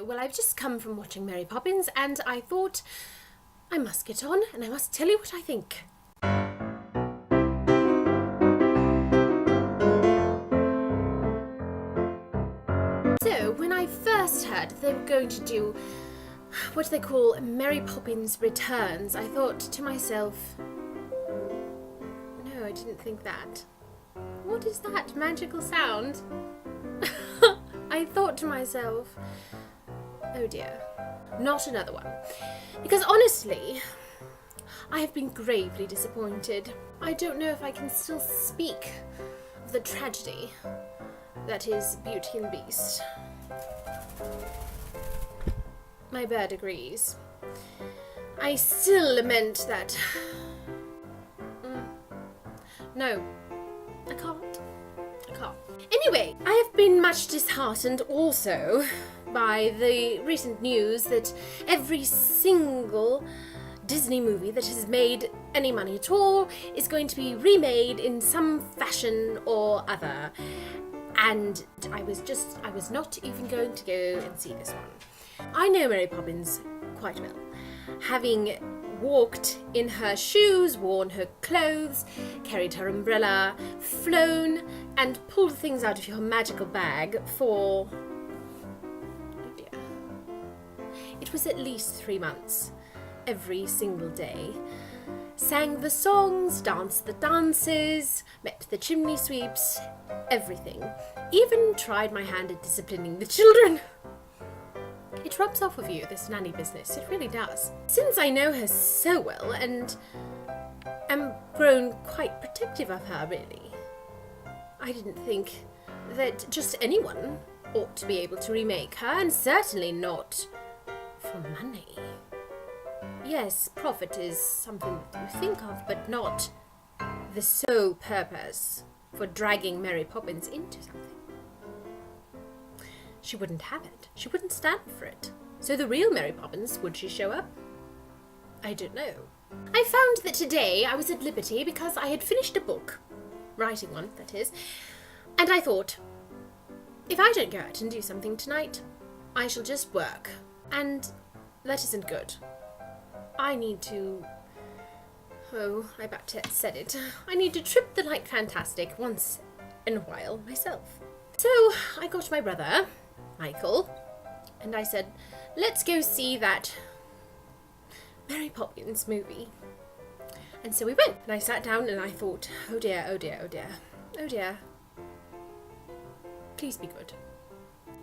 Well, I've just come from watching Mary Poppins and I thought I must get on and I must tell you what I think. So, when I first heard they were going to do what they call Mary Poppins Returns, I thought to myself, no, I didn't think that. What is that magical sound? I thought to myself, oh dear, not another one. Because honestly, I have been gravely disappointed. I don't know if I can still speak of the tragedy that is Beauty and the Beast. My bird agrees. I still lament that... No, I can't. Anyway, I have been much disheartened also by the recent news that every single Disney movie that has made any money at all is going to be remade in some fashion or other. And I was not even going to go and see this one. I know Mary Poppins quite well, having walked in her shoes, worn her clothes, carried her umbrella, flown and pulled things out of your magical bag for... oh dear. It was at least 3 months, every single day. Sang the songs, danced the dances, met the chimney sweeps, everything. Even tried my hand at disciplining the children. It rubs off of you, this nanny business, it really does. Since I know her so well and am grown quite protective of her, really, I didn't think that just anyone ought to be able to remake her, and certainly not for money. Yes, profit is something that you think of, but not the sole purpose for dragging Mary Poppins into something. She wouldn't have it. She wouldn't stand for it. So the real Mary Poppins, would she show up? I don't know. I found that today I was at liberty because I had finished a book. Writing one, that is. And I thought, if I don't go out and do something tonight, I shall just work. And that isn't good. I need to... oh, I about said it. I need to trip the light fantastic once in a while myself. So I got my brother, Michael, and I said, let's go see that Mary Poppins movie. And so we went, and I sat down and I thought, oh dear, oh dear, oh dear, oh dear. Please be good.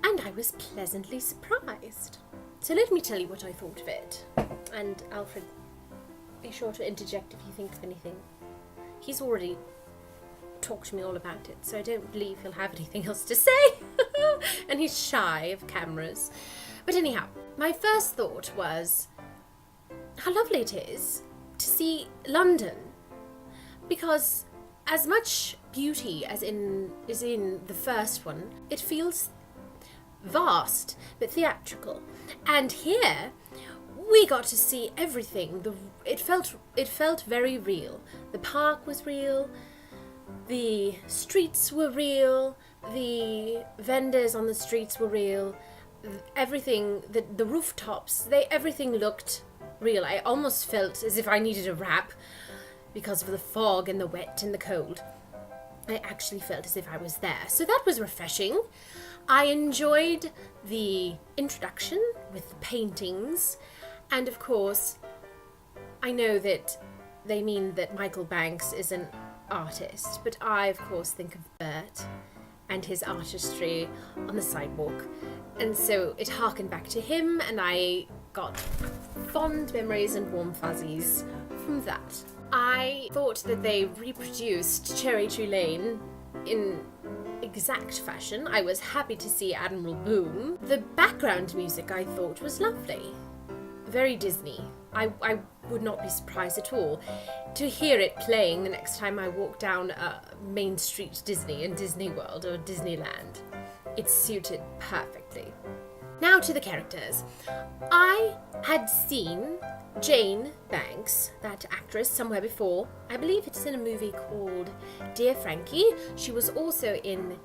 And I was pleasantly surprised. So let me tell you what I thought of it. And Alfred, be sure to interject if you think of anything. He's already talked to me all about it, so I don't believe he'll have anything else to say. And he's shy of cameras. But anyhow, my first thought was how lovely it is to see London, because as much beauty as is in the first one, it feels vast but theatrical. And here we got to see everything. It felt very real. The park was real. The streets were real, the vendors on the streets were real, everything, the rooftops, everything looked real. I almost felt as if I needed a wrap because of the fog and the wet and the cold. I actually felt as if I was there. So that was refreshing. I enjoyed the introduction with the paintings, and of course, I know that they mean that Michael Banks is an artist, but I of course think of Bert and his artistry on the sidewalk, and so it harkened back to him, and I got fond memories and warm fuzzies from that. I thought that they reproduced Cherry Tree Lane in exact fashion. I was happy to see Admiral Boom. The background music I thought was lovely, very Disney. I would not be surprised at all to hear it playing the next time I walk down Main Street Disney in Disney World or Disneyland. It suited perfectly. Now to the characters. I had seen Jane Banks, that actress, somewhere before. I believe it's in a movie called Dear Frankie. She was also in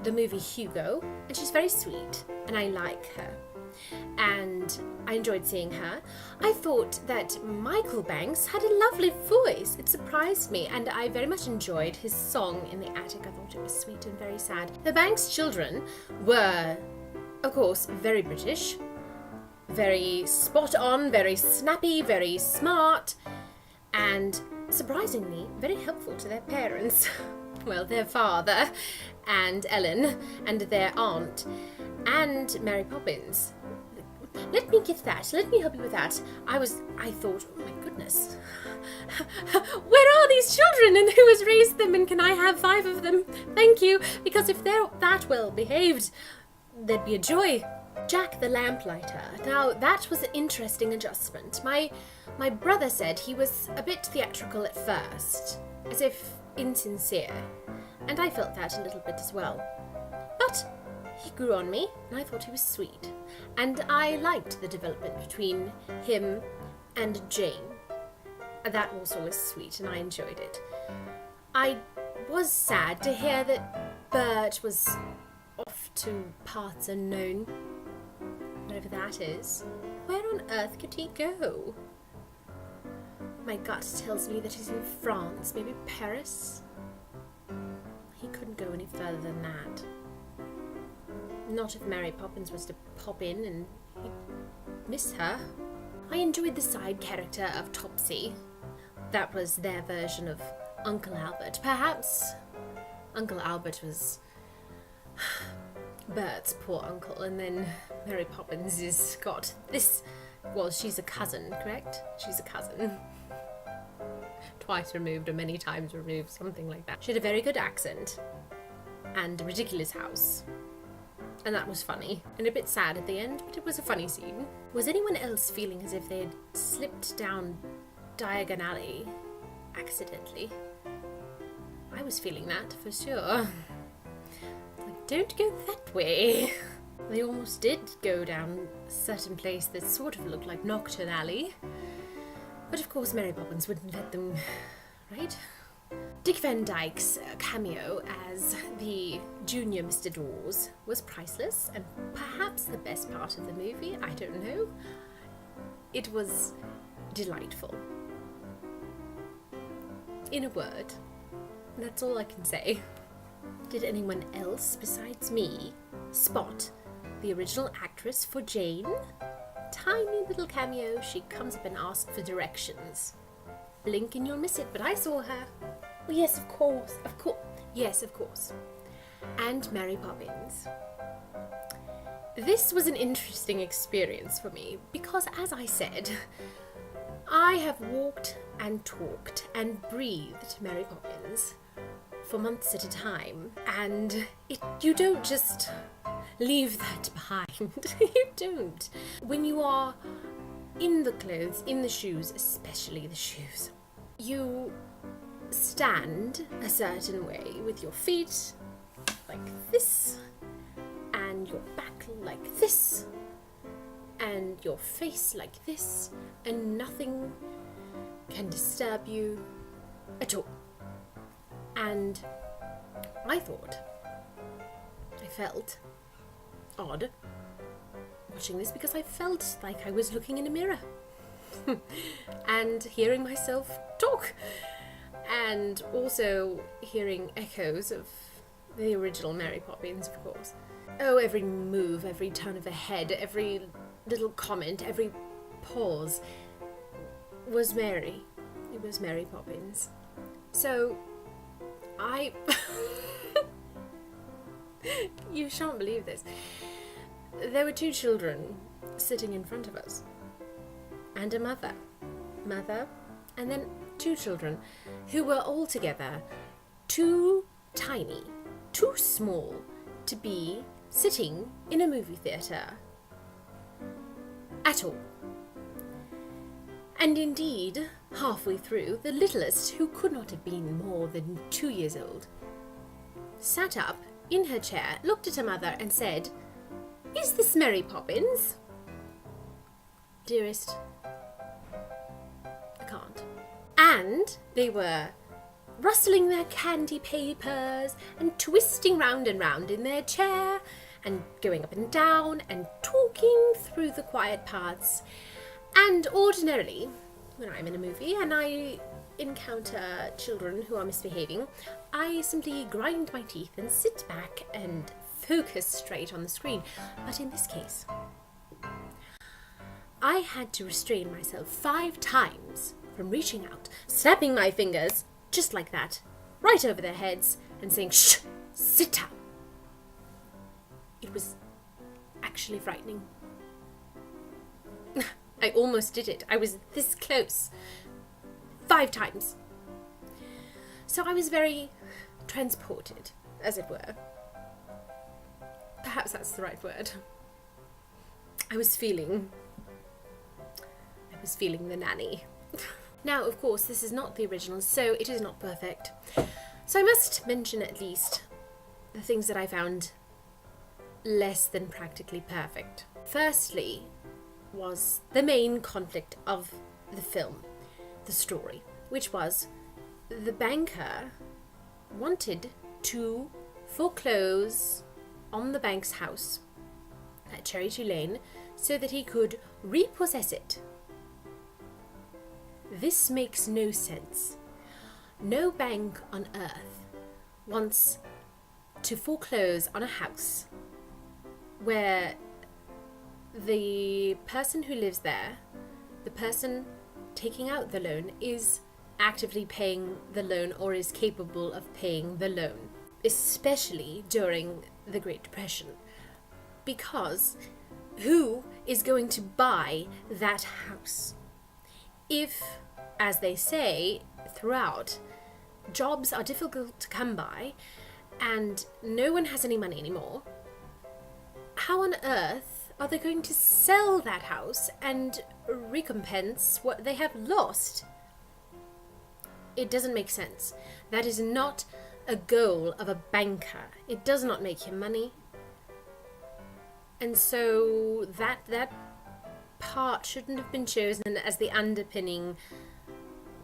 the movie Hugo, and she's very sweet, and I like her. and I enjoyed seeing her. I thought that Michael Banks had a lovely voice. It surprised me, and I very much enjoyed his song in the attic. I thought it was sweet and very sad. The Banks children were, of course, very British, very spot on, very snappy, very smart, and surprisingly very helpful to their parents. Well, their father and Ellen and their aunt and Mary Poppins. Let me get that. Let me help you with that. I thought, oh my goodness, where are these children and who has raised them, and can I have 5 of them? Thank you, because if they're that well behaved, there'd be a joy. Jack the lamplighter. Now, that was an interesting adjustment. My brother said he was a bit theatrical at first, as if insincere, and I felt that a little bit as well. But he grew on me, and I thought he was sweet, and I liked the development between him and Jane. That also was sweet, and I enjoyed it. I was sad to hear that Bert was off to parts unknown, whatever that is. Where on earth could he go? My gut tells me that he's in France, maybe Paris. He couldn't go any further than that. Not if Mary Poppins was to pop in and he'd miss her. I enjoyed the side character of Topsy. That was their version of Uncle Albert. Perhaps Uncle Albert was Bert's poor uncle, and then Mary Poppins has got this. Well, she's a cousin, correct? She's a cousin. Twice removed or many times removed, something like that. She had a very good accent and a ridiculous house. And that was funny. And a bit sad at the end, but it was a funny scene. Was anyone else feeling as if they had slipped down Diagon Alley accidentally? I was feeling that for sure. Like, don't go that way. They almost did go down a certain place that sort of looked like Nocturne Alley. But of course Mary Poppins wouldn't let them, right? Dick Van Dyke's cameo as the junior Mr. Dawes was priceless, and perhaps the best part of the movie, I don't know. It was delightful. In a word, that's all I can say. Did anyone else besides me spot the original actress for Jane? Tiny little cameo, she comes up and asks for directions. Blink and you'll miss it, but I saw her. Oh yes, of course, yes, of course. And Mary Poppins. This was an interesting experience for me because, as I said, I have walked and talked and breathed Mary Poppins for months at a time, and you don't just leave that behind. You don't. When you are in the clothes, in the shoes, especially the shoes, you stand a certain way with your feet like this, and your back like this, and your face like this, and nothing can disturb you at all. And I felt odd watching this because I felt like I was looking in a mirror and hearing myself talk, and also hearing echoes of the original Mary Poppins, of course. Oh, every move, every turn of the head, every little comment, every pause was Mary. It was Mary Poppins. So I you shan't believe this. There were 2 children sitting in front of us, and a mother, and then 2 children who were all together too tiny, too small to be sitting in a movie theatre at all. And indeed, halfway through, the littlest, who could not have been more than 2 years old, sat up in her chair, looked at her mother and said, "Is this Mary Poppins?" Dearest, I can't. And they were rustling their candy papers and twisting round and round in their chair and going up and down and talking through the quiet paths. And ordinarily, when I'm in a movie and I encounter children who are misbehaving, I simply grind my teeth and sit back and focus straight on the screen. But in this case, I had to restrain myself 5 times from reaching out, snapping my fingers, just like that, right over their heads, and saying, "Shh, sit down." It was actually frightening. I almost did it. I was this close. 5 times. So I was very transported, as it were. Perhaps that's the right word. I was feeling the nanny. Now, of course, this is not the original, so it is not perfect. So I must mention at least the things that I found less than practically perfect. Firstly, was the main conflict of the film, the story, which was the banker wanted to foreclose on the bank's house at Cherry Tree Lane so that he could repossess it. This makes no sense. No bank on earth wants to foreclose on a house where the person who lives there, the person taking out the loan, is actively paying the loan or is capable of paying the loan, especially during the Great Depression. Because who is going to buy that house? If, as they say throughout, jobs are difficult to come by and no one has any money anymore, how on earth are they going to sell that house and recompense what they have lost? It doesn't make sense. That is not a goal of a banker. It does not make him money. And so that part shouldn't have been chosen as the underpinning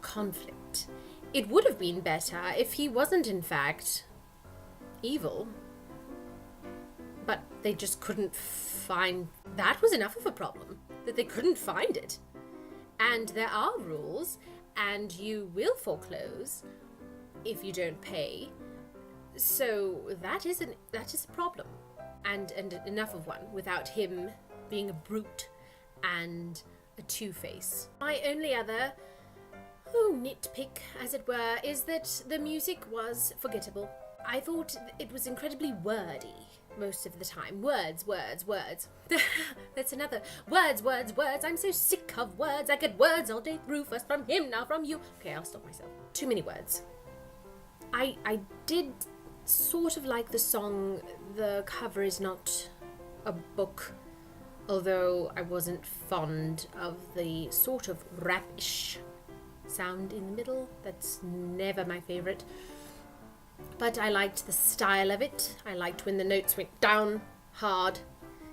conflict. It would have been better if he wasn't in fact evil. But they just couldn't find... That was enough of a problem, that they couldn't find it. And there are rules, and you will foreclose if you don't pay. So that is a problem. And enough of one, without him being a brute and a two-face. My only other nitpick, as it were, is that the music was forgettable. I thought it was incredibly wordy most of the time. Words. That's another. Words. I'm so sick of words. I get words all day through. First from him, now from you. Okay, I'll stop myself. Too many words. I did sort of like the song The Cover Is Not a Book, although I wasn't fond of the sort of rap-ish sound in the middle. That's never my favourite. But I liked the style of it. I liked when the notes went down hard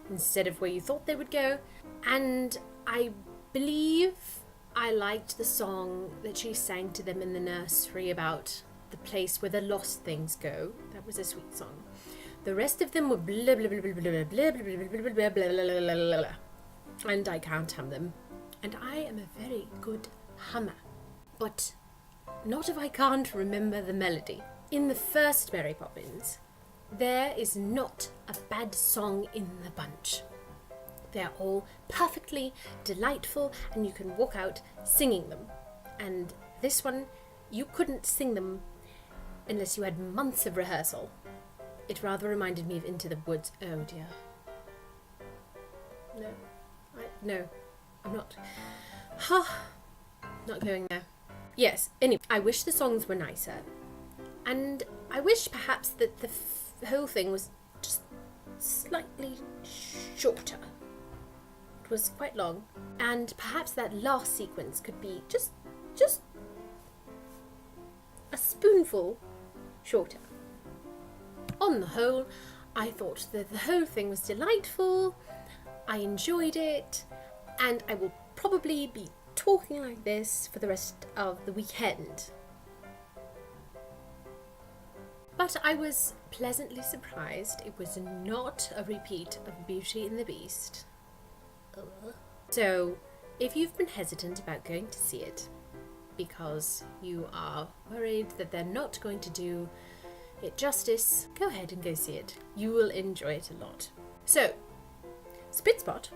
instead of where you thought they would go. And I believe I liked the song that she sang to them in the nursery about the place where the lost things go. That was a sweet song. The rest of them were blah blah blah blah blah blah blah blah blah blah blah blah, and I can't hum them. And I am a very good hummer, but not if I can't remember the melody. In the first Mary Poppins, there is not a bad song in the bunch. They're all perfectly delightful and you can walk out singing them. And this one, you couldn't sing them unless you had months of rehearsal. It rather reminded me of Into the Woods. Oh dear. No, I'm not. Not going there. Yes, anyway, I wish the songs were nicer. And I wish perhaps that the whole thing was just slightly shorter. It was quite long. And perhaps that last sequence could be just a spoonful shorter. On the whole, I thought that the whole thing was delightful. I enjoyed it. And I will probably be talking like this for the rest of the weekend. But I was pleasantly surprised it was not a repeat of Beauty and the Beast. So, if you've been hesitant about going to see it because you are worried that they're not going to do it justice, go ahead and go see it. You will enjoy it a lot. So, Spitspot